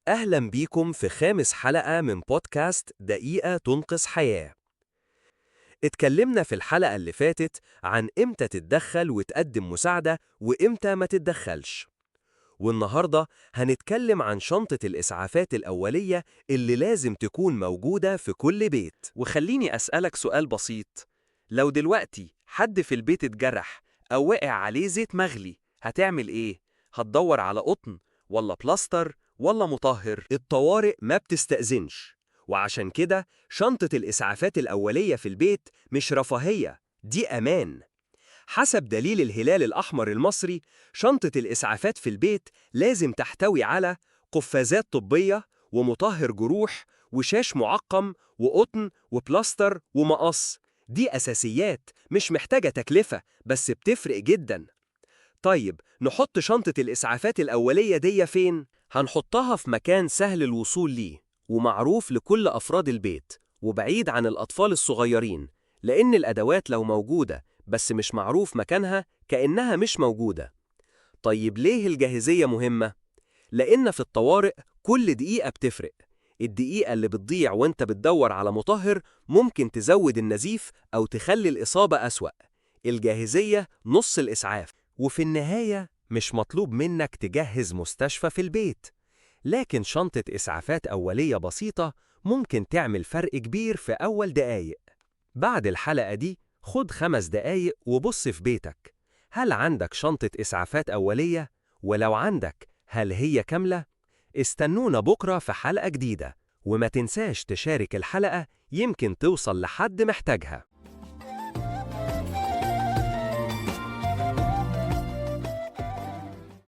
أهلا بيكم في خامس حلقة من بودكاست دقيقة تنقذ حياة. اتكلمنا في الحلقة اللي فاتت عن إمتى تتدخل وتقدم مساعدة وإمتى ما تتدخلش. والنهاردة هنتكلم عن شنطة الإسعافات الأولية اللي لازم تكون موجودة في كل بيت. وخليني أسألك سؤال بسيط. لو دلوقتي حد في البيت اتجرح أو وقع عليه زيت مغلي، هتعمل إيه؟ هتدور على قطن ولا بلاستر ولا مطهر؟ الطوارئ ما بتستأذنش، وعشان كده شنطة الإسعافات الأولية في البيت مش رفاهية، دي أمان. حسب دليل الهلال الأحمر المصري، شنطة الإسعافات في البيت لازم تحتوي على قفازات طبية ومطهر جروح وشاش معقم وقطن وبلاستر ومقص. دي أساسيات مش محتاجة تكلفة، بس بتفرق جدا. طيب نحط شنطة الإسعافات الأولية دي فين؟ هنحطها في مكان سهل الوصول ليه ومعروف لكل أفراد البيت وبعيد عن الأطفال الصغيرين، لأن الأدوات لو موجودة بس مش معروف مكانها كأنها مش موجودة. طيب ليه الجاهزية مهمة؟ لأن في الطوارئ كل دقيقة بتفرق. الدقيقة اللي بتضيع وانت بتدور على مطهر ممكن تزود النزيف أو تخلي الإصابة أسوأ. الجاهزية نص الإسعاف. وفي النهاية مش مطلوب منك تجهز مستشفى في البيت، لكن شنطة إسعافات أولية بسيطة ممكن تعمل فرق كبير في أول دقايق. بعد الحلقة دي خد 5 دقايق وبص في بيتك، هل عندك شنطة إسعافات أولية؟ ولو عندك، هل هي كاملة؟ استنونا بكرة في حلقة جديدة، وما تنساش تشارك الحلقة يمكن توصل لحد محتاجها.